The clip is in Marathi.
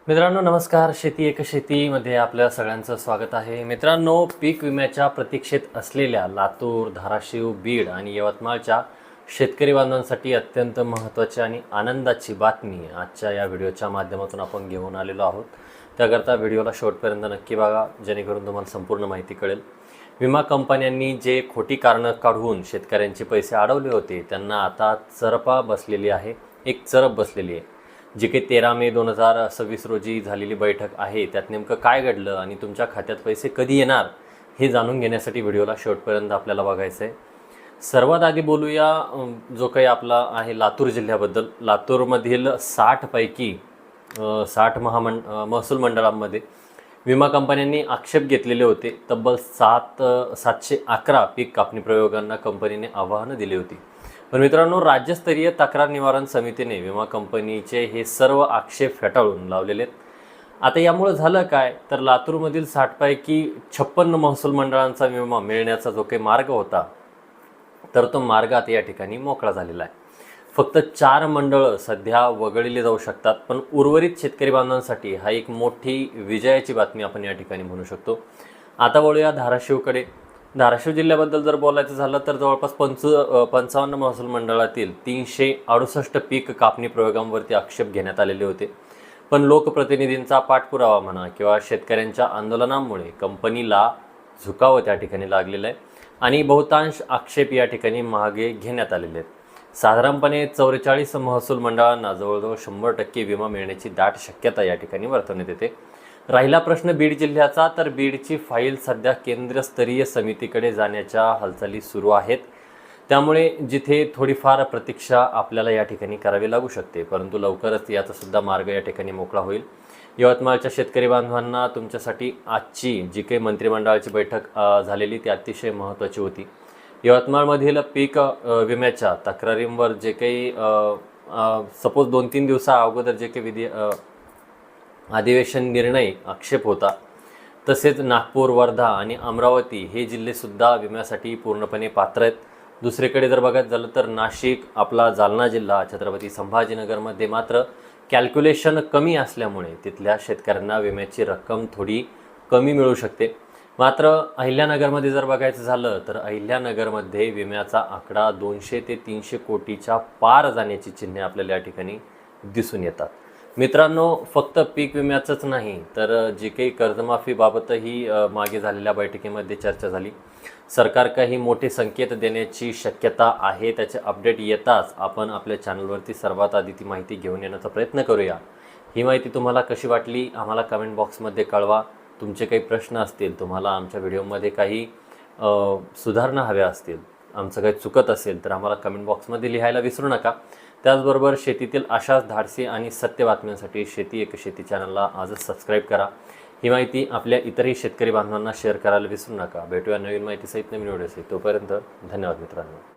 मित्रांनो नमस्कार. शेती एक शेतीमध्ये आपल्या सगळ्यांचं स्वागत आहे. मित्रांनो, पीक विम्याच्या प्रतीक्षेत असलेल्या लातूर, धाराशिव, बीड आणि यवतमाळच्या शेतकरी बांधवांसाठी अत्यंत महत्त्वाची आणि आनंदाची बातमी आजच्या या व्हिडिओच्या माध्यमातून आपण घेऊन आलेलो आहोत. त्याकरता व्हिडिओला शेवटपर्यंत नक्की बघा, जेणेकरून तुम्हाला संपूर्ण माहिती कळेल. विमा कंपन्यांनी जे खोटी कारणं काढून शेतकऱ्यांचे पैसे अडवले होते त्यांना आता चरपा बसलेली आहे, एक चरप बसलेली आहे. जी काही 13 मे 2026 रोजी झालेली बैठक आहे त्यात नेमकं काय घडलं आणि तुमच्या खात्यात पैसे कधी येणार हे जाणून घेण्यासाठी व्हिडिओला शेवटपर्यंत आपल्याला बघायचं आहे. सर्वात आधी बोलूया जो काही आपला आहे लातूर जिल्ह्याबद्दल. लातूरमधील 60 पैकी 60 महसूल मंडळांमध्ये विमा कंपन्यांनी आक्षेप घेतलेले होते. तब्बल 711 पीक कापणी प्रयोगांना कंपनीने आव्हानं दिली होती. पण मित्रांनो, राज्यस्तरीय तक्रार निवारण समितीने विमा कंपनीचे हे सर्व आक्षेप फेटाळून लावलेले आहेत. आता यामुळे झालं काय, तर लातूरमधील 60 पैकी 56 महसूल मंडळांचा विमा मिळण्याचा जो काही मार्ग होता तर तो मार्ग आता या ठिकाणी मोकळा झालेला आहे. फक्त 4 मंडळं सध्या वगळली जाऊ शकतात. पण उर्वरित शेतकरी बांधवांसाठी हा एक मोठी विजयाची बातमी आपण या ठिकाणी म्हणू शकतो. आता वळूया धाराशिवकडे. धाराशिव जिल्ह्याबद्दल जर बोलायचं झालं तर जवळपास 55 महसूल मंडळातील 368 पीक कापणी प्रयोगांवरती आक्षेप घेण्यात आलेले होते. पण लोकप्रतिनिधींचा पाठपुरावा म्हणा किंवा शेतकऱ्यांच्या आंदोलनामुळे कंपनीला झुकावं त्या ठिकाणी लागलेलं आहे आणि बहुतांश आक्षेप या ठिकाणी मागे घेण्यात आलेले आहेत. साधारणपणे 44 महसूल मंडळांना जवळजवळ 100% विमा मिळण्याची दाट शक्यता या ठिकाणी वर्तवण्यात येते. राहिला प्रश्न बीड जिल्ह्याचा, तर बीडची फाईल सध्या केंद्रस्तरीय समितीकडे जाण्याच्या हालचाली सुरू आहेत. त्यामुळे जिथे थोडीफार प्रतीक्षा आपल्याला या ठिकाणी करावी लागू शकते, परंतु लवकरच याचा सुद्धा मार्ग या ठिकाणी मोकळा होईल. यवतमाळच्या शेतकरी बांधवांना तुमच्यासाठी आजची जी काही मंत्रिमंडळाची बैठक झालेली ती अतिशय महत्त्वाची होती. यवतमाळमधील पीक विम्याच्या तक्रारींवर जे काही सपोज 2-3 दिवसा अगोदर जे काही अधिवेशन निर्णय आक्षेप होता, तसेच नागपूर, वर्धा आणि अमरावती हे जिल्हेसुद्धा विम्यासाठी पूर्णपणे पात्र आहेत. दुसरीकडे जर बघायचं झालं तर नाशिक, आपला जालना जिल्हा, छत्रपती संभाजीनगरमध्ये मात्र कॅल्क्युलेशन कमी असल्यामुळे तिथल्या शेतकऱ्यांना विम्याची रक्कम थोडी कमी मिळू शकते. मात्र अहिल्यानगरमध्ये जर बघायचं झालं तर अहिल्यानगरमध्ये विम्याचा आकडा 200 ते 300 कोटीच्या पार जाण्याची चिन्हे आपल्याला या ठिकाणी दिसून येतात. मित्रांनो, फक्त पीक विम्याचंच नाही तर जी काही कर्जमाफीबाबतही मागे झालेल्या बैठकीमध्ये चर्चा झाली. सरकार काही मोठे संकेत देण्याची शक्यता आहे. त्याचे अपडेट येताच आपण आपल्या चॅनलवरती सर्वात आधी ती माहिती घेऊन येण्याचा प्रयत्न करूया. ही माहिती तुम्हाला कशी वाटली आम्हाला कमेंट बॉक्समध्ये कळवा. तुमचे काही प्रश्न असतील, तुम्हाला आमच्या व्हिडिओमध्ये काही सुधारणा हव्या असतील, आमचं काही चुकत असेल तर आम्हाला कमेंट बॉक्समध्ये लिहायला विसरू नका. त्याचबरोबर शेतीतील अशाच धाडसी आणि सत्य बातम्यांसाठी शेती एक शेती चॅनलला आजच सबस्क्राईब करा. ही माहिती आपल्या इतरही शेतकरी बांधवांना शेअर करायला विसरू नका. भेटूया नवीन माहितीसहित नवीन व्हिडिओसहित. तोपर्यंत धन्यवाद मित्रांनो.